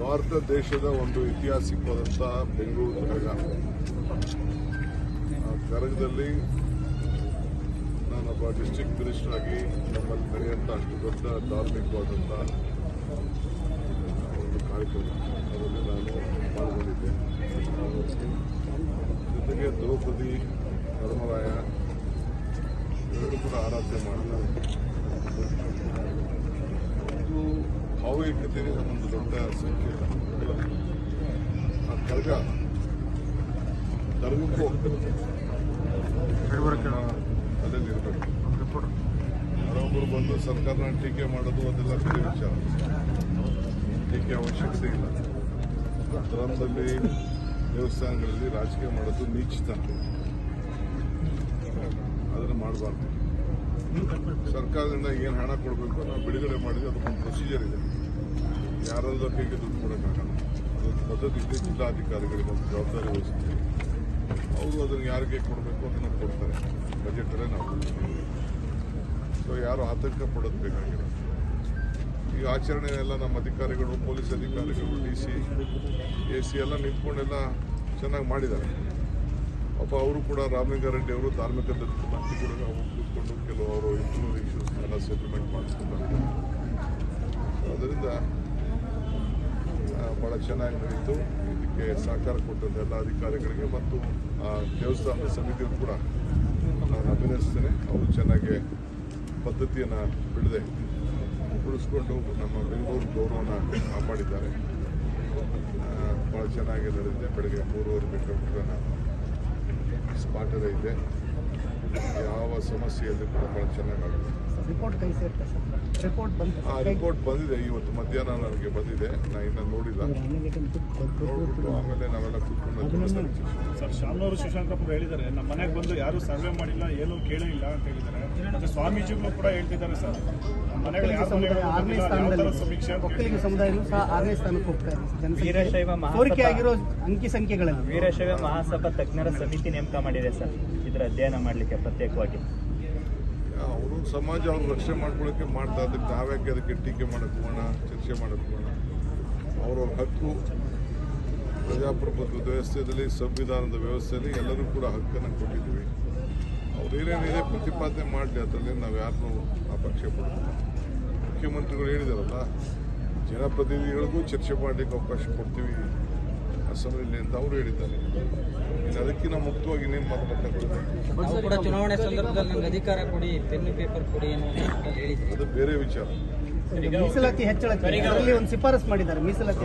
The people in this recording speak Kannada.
ಭಾರತ ದೇಶದ ಒಂದು ಐತಿಹಾಸಿಕವಾದಂಥ ಬೆಂಗಳೂರು ಕರಗ. ಆ ಕರಗದಲ್ಲಿ ನಾನೊಬ್ಬ ಡಿಸ್ಟ್ರಿಕ್ಟ್ ಮಿನಿಸ್ಟರ್ ಆಗಿ ನಮ್ಮಲ್ಲಿ ನಡೆಯುವಂಥ ಅಷ್ಟು ದೊಡ್ಡ ಧಾರ್ಮಿಕವಾದಂಥ ಒಂದು ಕಾರ್ಯಕ್ರಮ ಅದರಲ್ಲಿ ನಾನು ಪಾಲ್ಗೊಂಡಿದ್ದೆ. ಜೊತೆಗೆ ದ್ರೌಪದಿ ಧರ್ಮರಾಯ ಇವರು ಕೂಡ ಆರಾಧನೆ ಮಾಡಿದ್ದಾರೆ. ಇದು ಭಾವೈಕ್ಯತೆಗೆ ಒಂದು ದೊಡ್ಡ ಸಂಕೇತ. ಆ ಕರಗ ಧರ್ಮಕ್ಕೂ ಅಲ್ಲಲ್ಲಿ ಇರಬೇಕು. ಯಾರೊಬ್ಬರು ಬಂದು ಸರ್ಕಾರನ ಟೀಕೆ ಮಾಡೋದು ಅದೆಲ್ಲ ಬೇರೆ ವಿಚಾರ. ಟೀಕೆ ಅವಶ್ಯಕತೆ ಇಲ್ಲ. ಧರ್ಮದಲ್ಲಿ ದೇವಸ್ಥಾನಗಳಲ್ಲಿ ರಾಜಕೀಯ ಮಾಡೋದು ನೀಚತನ. ಅದನ್ನು ಮಾಡಬಾರ್ದು. ಸರ್ಕಾರದಿಂದ ಏನು ಹಣ ಕೊಡಬೇಕು ನಾವು ಬಿಡುಗಡೆ ಮಾಡಿದ್ರೆ ಅದಕ್ಕೊಂದು ಪ್ರೊಸೀಜರ್ ಇದೆ. ಯಾರೆಲ್ಲ ಕೈಗೆ ದುಡ್ಡು ಕೊಡೋಕ್ಕಾಗಲ್ಲ. ಅದೊಂದು ಪದ್ಧತಿ ಇದೆ. ಜಿಲ್ಲಾಧಿಕಾರಿಗಳಿಗೆ ಒಂದು ಜವಾಬ್ದಾರಿ ವಹಿಸ್ತೀವಿ. ಅವರು ಅದನ್ನು ಯಾರಿಗೆ ಕೊಡಬೇಕು ಅದನ್ನು ಕೊಡ್ತಾರೆ. ಬಜೆಟಲ್ಲೇ ನಾವು ಕೊಡ್ತೀವಿ. ಸೊ ಯಾರು ಆತಂಕ ಪಡೋದು ಬೇಕಾಗಿಲ್ಲ. ಈ ಆಚರಣೆಯೆಲ್ಲ ನಮ್ಮ ಅಧಿಕಾರಿಗಳು, ಪೊಲೀಸ್ ಅಧಿಕಾರಿಗಳು, DC, AC ಎಲ್ಲ ನಿಂತ್ಕೊಂಡೆಲ್ಲ ಚೆನ್ನಾಗಿ ಮಾಡಿದ್ದಾರೆ. ಪಾಪ ಅವರು ಕೂಡ ರಾಮಲಿಂಗಾರೆಡ್ಡಿ ಅವರು ಧಾರ್ಮಿಕ ಮಂತ್ರಿ ಕೂಡ ಅವರು ಕೂತ್ಕೊಂಡು ಕೆಲವು ಅವರು ಇಂಟರ್ನಲ್ ಇಶ್ಯೂಸ್ನೆಲ್ಲ ಸೆಟಲ್ಮೆಂಟ್ ಮಾಡಿಸ್ಕೊಂಡ್ಬಂದಿದ್ದಾರೆ. ಅದರಿಂದ ಭಾಳ ಚೆನ್ನಾಗಿ ನಡೀತು. ಇದಕ್ಕೆ ಸಹಕಾರ ಕೊಟ್ಟಂತ ಎಲ್ಲ ಅಧಿಕಾರಿಗಳಿಗೆ ಮತ್ತು ದೇವಸ್ಥಾನದ ಸಮಿತಿಯವರು ಕೂಡ ನಾನು ಅಭಿನಂದಿಸ್ತೇನೆ. ಅವರು ಚೆನ್ನಾಗಿ ಪದ್ಧತಿಯನ್ನು ಬಿಡದೆ ಉಳಿಸ್ಕೊಂಡು ನಮ್ಮ ಬೆಂಗಳೂರು ಗೌರವನ ಕಾಪಾಡಿದ್ದಾರೆ. ಭಾಳ ಚೆನ್ನಾಗಿ ನಡೆದಿದೆ. ಬೆಳಗ್ಗೆ 3:30 ನಾನು ಸ್ಪಾಟಲ್ಲೇ ಇದೆ. ಯಾವ ಸಮಸ್ಯೆಯಲ್ಲಿ ಕೂಡ ಭಾಳ ಚೆನ್ನಾಗಾಗಿದೆ. ರಿಪೋರ್ಟ್ ಬಂದಿದೆ. ಇವತ್ತು ಮಧ್ಯಾಹ್ನ ನನಗೆ ಬಂದಿದೆ. ನಾನು ಇನ್ನೂ ನೋಡಿಲ್ಲ. ನೋಡ್ಬಿಟ್ಟು ಆಮೇಲೆ ನಾವೆಲ್ಲ ಕೂತ್ಕೊಂಡು ಸರ್, ಶಾಮನೂರು ಶಿವಶಂಕರಪ್ಪ ಹೇಳಿದ್ದಾರೆ, ನಮ್ಮ ಮನೆಗೆ ಬಂದು ಯಾರು ಸರ್ವೆ ಮಾಡಿಲ್ಲ, ಏನೂ ಕೇಳಿಲ್ಲ ಅಂತ ಹೇಳಿದ್ದಾರೆ. ಸ್ವಾಮೀಜಿಗಳು ಕೂಡ ಹೇಳ್ತಿದ್ದಾರೆ ಸರ್, ನಮ್ಮ ಮನೆಗಳು ಒಕ್ಕಲಿಗ ಸಮುದಾಯನೂ ಸಹ 6ನೇ ಸ್ಥಾನಕ್ಕೆ ಹೋಗ್ತಾರೆ. ವೀರಶೈವ ಸೋರಿಕೆ ಆಗಿರೋ ಅಂಕಿ ಸಂಖ್ಯೆಗಳಲ್ಲಿ ವೀರಶೈವ ಮಹಾಸಭಾ ತಜ್ಞರ ಸಮಿತಿ ನೇಮಕ ಮಾಡಿದೆ ಸರ್, ಇದರ ಅಧ್ಯಯನ ಮಾಡಲಿಕ್ಕೆ ಪ್ರತ್ಯೇಕವಾಗಿ. ಅವರು ಸಮಾಜ ಅವ್ರು ರಕ್ಷಣೆ ಮಾಡ್ಕೊಳ್ಳೋಕ್ಕೆ ಮಾಡ್ತಾ ಅದಕ್ಕೆ ನಾವ್ಯಾಕೆ ಅದಕ್ಕೆ ಟೀಕೆ ಮಾಡಕ್ಕೆ ಹೋಗೋಣ, ಚರ್ಚೆ ಮಾಡಕ್ಕೆ ಹೋಗೋಣ. ಅವ್ರವ್ರ ಹಕ್ಕು. ಪ್ರಜಾಪ್ರಭುತ್ವದ ವ್ಯವಸ್ಥೆಯಲ್ಲಿ, ಸಂವಿಧಾನದ ವ್ಯವಸ್ಥೆಯಲ್ಲಿ ಎಲ್ಲರೂ ಕೂಡ ಹಕ್ಕನ್ನು ಕೊಟ್ಟಿದ್ದೀವಿ. ಅವ್ರು ಏನೇನಿದೆ ಪ್ರತಿಪಾದನೆ ಮಾಡಲಿ. ಅದರಲ್ಲಿ ನಾವು ಯಾರನ್ನೂ ಅಪೇಕ್ಷೆ ಪಡೋದಿಲ್ಲ. ಮುಖ್ಯಮಂತ್ರಿಗಳು ಹೇಳಿದಾರಲ್ಲ, ಜನಪ್ರತಿನಿಧಿಗಳಿಗೂ ಚರ್ಚೆ ಮಾಡಲಿಕ್ಕೆ ಅವಕಾಶ ಕೊಡ್ತೀವಿ ಅಸೆಂಬ್ಲಿಯಲ್ಲಿ ಅಂತ ಅವರು ಹೇಳಿದ್ದಾರೆ. ಇನ್ನು ಅದಕ್ಕಿಂತ ಮುಕ್ತವಾಗಿ ಇನ್ನೇನು ಮಾತಾಡ್ತಾರೆ. ಚುನಾವಣೆ ಸಂದರ್ಭದಲ್ಲಿ ನನಗೆ ಅಧಿಕಾರ ಕೊಡಿ, ಪೆನ್ನು ಪೇಪರ್ ಕೊಡಿ ಅದು ಬೇರೆ ವಿಚಾರ. ಮೀಸಲಾತಿ ಹೆಚ್ಚಳಕ್ಕೆ ಒಂದು ಶಿಫಾರಸು ಮಾಡಿದ್ದಾರೆ. ಮೀಸಲಾತಿ